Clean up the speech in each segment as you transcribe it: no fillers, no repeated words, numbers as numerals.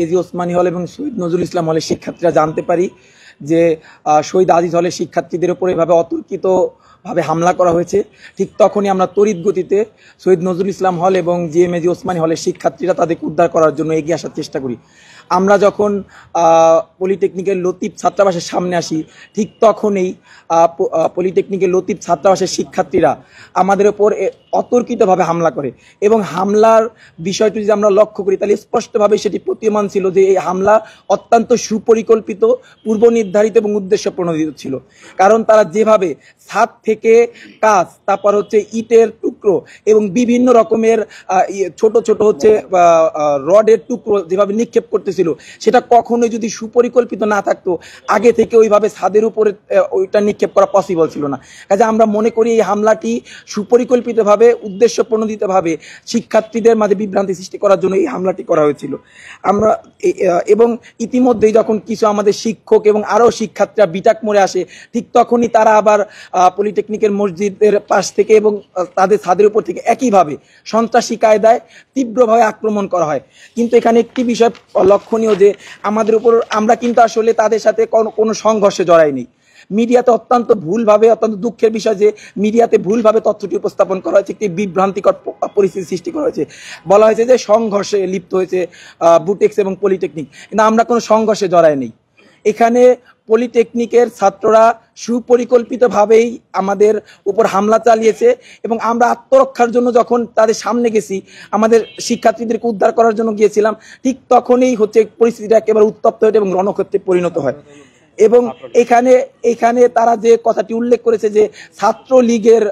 AG Osmani হল এবং শহীদ নজরুল ইসলাম হলের শিক্ষার্থীরা জানতে পারি যে শহীদ আজিজ হলের শিক্ষার্থীদের উপর এভাবে অতর্কিতভাবে হামলা করা হয়েছে। ঠিক তখনই আমরা তড়িৎ গতিতে শহীদ নজরুল ইসলাম হল এবং এজি ওসমানী হলের শিক্ষার্থীরা তাদেরকে উদ্ধার করার জন্য এগিয়ে আসার চেষ্টা করি। আমরা যখন পলিটেকনিকের লতিফ ছাত্রাবাসের সামনে আসি, ঠিক তখনই পলিটেকনিকের লতিফ ছাত্রাবাসের শিক্ষার্থীরা আমাদের ওপর অতর্কিতভাবে হামলা করে এবং হামলার বিষয়টি যদি আমরা লক্ষ্য করি তাহলে স্পষ্টভাবে সেটি প্রতীয়মান ছিল যে এই হামলা অত্যন্ত সুপরিকল্পিত, পূর্ব নির্ধারিত এবং উদ্দেশ্য প্রণোদিত ছিল। কারণ তারা যেভাবে ছাদ থেকে কাঁচ, তারপর হচ্ছে ইটের টুকরো এবং বিভিন্ন রকমের ছোট ছোট হচ্ছে রডের টুকরো যেভাবে নিক্ষেপ করতেছিল, সেটা কখনোই যদি সুপরিকল্পিত না থাকতো আগে থেকে ওইভাবে ছাদের উপরে ওইটা নিক্ষেপ করা পসিবল ছিল না। কাজে আমরা মনে করি এই হামলাটি সুপরিকল্পিতভাবে, উদ্দেশ্য প্রণোদিতভাবে শিক্ষার্থীদের মাঝে বিভ্রান্তি সৃষ্টি করার জন্য এই হামলাটি করা হয়েছিল। আমরা এবং ইতিমধ্যেই যখন কিছু আমাদের শিক্ষক এবং আরও শিক্ষার্থীরা বিটাক মোড়ে আসে, ঠিক তখনই তারা আবার পলিটেকনিকের মসজিদের পাশ থেকে এবং তাদের ছাদের উপর থেকে একইভাবে সন্ত্রাসী কায়দায় তীব্রভাবে আক্রমণ করা হয়। কিন্তু এখানে একটি বিষয় লক্ষণীয় যে আমাদের উপর আমরা কিন্তু আসলে তাদের সাথে কোনো সংঘর্ষে জড়াইনি। মিডিয়াতে অত্যন্ত ভুলভাবে, অত্যন্ত দুঃখের বিষয় যে মিডিয়াতে ভুলভাবে তথ্যটি উপস্থাপন করা হয়েছে, একটি বিভ্রান্তিকর পরিস্থিতি সৃষ্টি করা হয়েছে। বলা হয়েছে যে সংঘর্ষে লিপ্ত হয়েছে বুটেক্স এবং পলিটেকনিক, কিন্তু আমরা কোনো সংঘর্ষে জড়াইনি। এখানে পলিটেকনিকের ছাত্ররা সুপরিকল্পিতভাবেই আমাদের উপর হামলা চালিয়েছে এবং আমরা আত্মরক্ষার জন্য যখন তাদের সামনে গেছি, আমাদের শিক্ষার্থীদেরকে উদ্ধার করার জন্য গিয়েছিলাম, ঠিক তখনই হচ্ছে পরিস্থিতিটা একেবারে উত্তপ্ত হয়ে এবং রণক্ষেত্রে পরিণত হয়। এবং এখানে তারা যে কথাটি উল্লেখ করেছে যে ছাত্রলীগের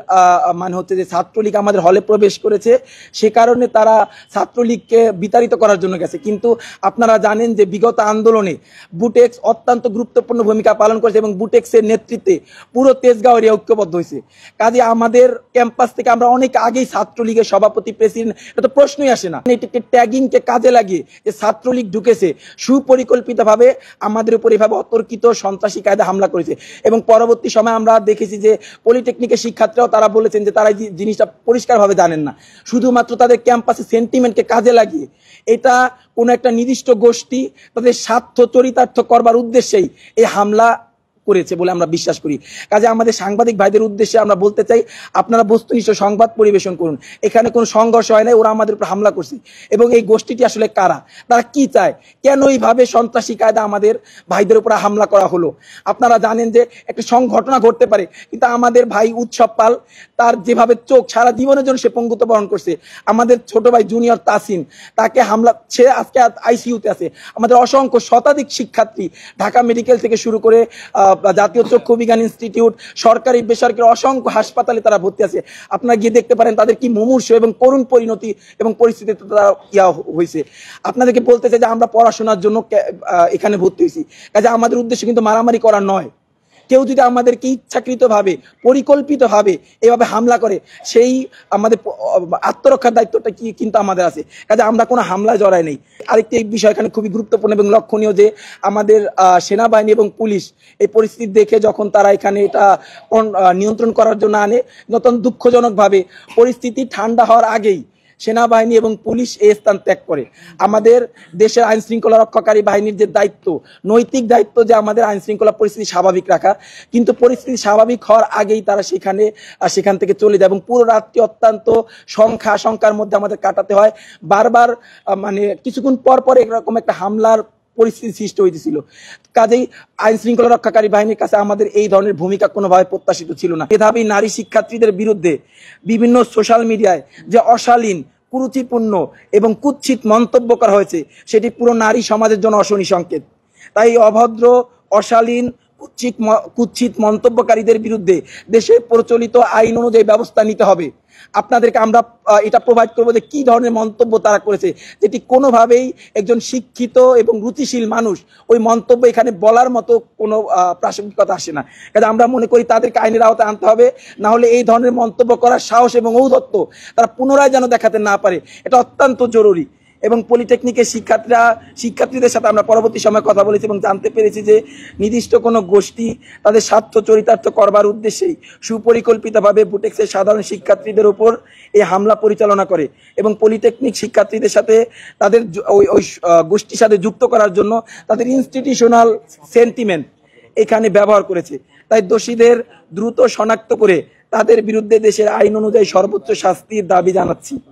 মানে হচ্ছে যে ছাত্রলীগ আমাদের হলে প্রবেশ করেছে, সে কারণে তারা ছাত্রলীগকে বিতাড়িত করার জন্য গেছে। কিন্তু আপনারা জানেন যে বিগত আন্দোলনে বুটেক্স অত্যন্ত গুরুত্বপূর্ণ ভূমিকা পালন করেছে এবং বুটেক্সের নেতৃত্বে পুরো তেজগাঁও এরিয়া ঐক্যবদ্ধ হয়েছে। কাজে আমাদের ক্যাম্পাস থেকে আমরা অনেক আগেই ছাত্রলীগের সভাপতি, প্রেসিডেন্ট, এটা তো প্রশ্নই আসে না। এটাকে ট্যাগিংকে কাজে লাগিয়ে যে ছাত্রলীগ ঢুকেছে সুপরিকল্পিতভাবে আমাদের উপর এভাবে অতর্কিত সন্ত্রাসী কায়দা হামলা করেছে। এবং পরবর্তী সময় আমরা দেখেছি যে পলিটেকনিকের শিক্ষার্থীরাও তারা বলেছেন যে তারা জিনিসটা পরিষ্কারভাবে জানেন না, শুধুমাত্র তাদের ক্যাম্পাসে সেন্টিমেন্টকে কাজে লাগিয়ে এটা কোনো একটা নির্দিষ্ট গোষ্ঠী তাদের স্বার্থ চরিতার্থ করবার উদ্দেশ্যেই এই হামলা করেছে বলে আমরা বিশ্বাস করি। কাজে আমাদের সাংবাদিক ভাইদের উদ্দেশ্যে আমরা বলতে চাই, আপনারা বস্তুনিষ্ঠ সংবাদ পরিবেশন করুন। এখানে কোনো সংঘর্ষ হয় নাই, ওরা আমাদের উপর হামলা করছে। এবং এই গোষ্ঠীটি আসলে কারা, তারা কি চায়, কেন এইভাবে সন্ত্রাসী কায়দা আমাদের ভাইদের উপর হামলা করা হলো? আপনারা জানেন যে একটা ঘটনা ঘটতে পারে, কিন্তু আমাদের ভাই উৎসব পাল, তার যেভাবে চোখ সারা জীবনের জন্য সে পঙ্গুত্ব বরণ করছে। আমাদের ছোট ভাই জুনিয়র তাসিন, তাকে হামলা, সে আজকে আইসিইউতে আছে। আমাদের অসংখ্য শতাধিক শিক্ষার্থী ঢাকা মেডিকেল থেকে শুরু করে জাতীয় চক্ষু বিজ্ঞান ইনস্টিটিউট, সরকারি বেসরকারি অসংখ্য হাসপাতালে তারা ভর্তি আছে। আপনারা গিয়ে দেখতে পারেন তাদের কি মুমূর্ষু এবং করুণ পরিণতি এবং পরিস্থিতিতে তারা হয়েছে। আপনাদেরকে বলতে চাই যে আমরা পড়াশোনার জন্য এখানে ভর্তি হয়েছি। কাজে আমাদের উদ্দেশ্য কিন্তু মারামারি করা নয়। কেউ যদি আমাদেরকে ইচ্ছাকৃতভাবে, পরিকল্পিতভাবে এভাবে হামলা করে, সেই আমাদের আত্মরক্ষার দায়িত্বটা কিন্তু আমাদের আছে। কাজে আমরা কোনো হামলায় জড়াই নেই। আরেকটি বিষয় এখানে খুবই গুরুত্বপূর্ণ এবং লক্ষণীয় যে আমাদের সেনাবাহিনী এবং পুলিশ এই পরিস্থিতি দেখে যখন তারা এখানে এটা নিয়ন্ত্রণ করার জন্য আনে, নতুন দুঃখজনকভাবে পরিস্থিতি ঠান্ডা হওয়ার আগেই সেনাবাহিনী এবং পুলিশ এই স্থান ত্যাগ করে। আমাদের দেশের আইন শৃঙ্খলা রক্ষাকারী বাহিনীর যে দায়িত্ব, নৈতিক দায়িত্ব যে আমাদের আইন শৃঙ্খলা পরিস্থিতি স্বাভাবিক রাখা, কিন্তু পরিস্থিতি স্বাভাবিক হওয়ার আগেই তারা সেখান থেকে চলে যায় এবং পুরো রাতটি অত্যন্ত আশঙ্কার মধ্যে আমাদের কাটাতে হয়। বারবার মানে কিছুক্ষণ পর পর এরকম একটা হামলার পরিস্থিতি সৃষ্টি হয়েছিল। কাজেই আইন শৃঙ্খলা রক্ষাকারী বাহিনীর কাছে আমাদের এই ধরনের ভূমিকা কোনোভাবে প্রত্যাশিত ছিল না। মেধাবী নারী শিক্ষার্থীদের বিরুদ্ধে বিভিন্ন সোশ্যাল মিডিয়ায় যে অশালীন, কুরুচিপূর্ণ এবং কুৎসিত মন্তব্য করা হয়েছে, সেটি পুরো নারী সমাজের জন্য অশনি সংকেত। তাই অভদ্র, অশালীন, কুৎসিত মন্তব্যকারীদের বিরুদ্ধে দেশে প্রচলিত আইন অনুযায়ী ব্যবস্থা নিতে হবে। আপনাদেরকে আমরা এটা প্রোভাইড করবো যে কি ধরনের মন্তব্য তারা করেছে, যেটি কোনোভাবেই একজন শিক্ষিত এবং রুচিশীল মানুষ ওই মন্তব্য এখানে বলার মতো কোনো প্রাসঙ্গিকতা আসে না। কাজে আমরা মনে করি তাদেরকে আইনের আওতায় আনতে হবে, না হলে এই ধরনের মন্তব্য করার সাহস এবং ঔদ্ধত্য তারা পুনরায় যেন দেখাতে না পারে, এটা অত্যন্ত জরুরি। এবং পলিটেকনিকের শিক্ষার্থীদের সাথে আমরা পরবর্তী সময়ে কথা বলেছি এবং জানতে পেরেছি যে নির্দিষ্ট কোনো গোষ্ঠী তাদের স্বার্থ চরিতার্থ করবার উদ্দেশ্যেই সুপরিকল্পিতভাবে বুটেক্সের সাধারণ শিক্ষার্থীদের উপর এই হামলা পরিচালনা করে এবং পলিটেকনিক শিক্ষার্থীদের সাথে তাদের ওই গোষ্ঠীর সাথে যুক্ত করার জন্য তাদের ইনস্টিটিউশনাল সেন্টিমেন্ট এখানে ব্যবহার করেছে। তাই দোষীদের দ্রুত শনাক্ত করে তাদের বিরুদ্ধে দেশের আইন অনুযায়ী সর্বোচ্চ শাস্তির দাবি জানাচ্ছি।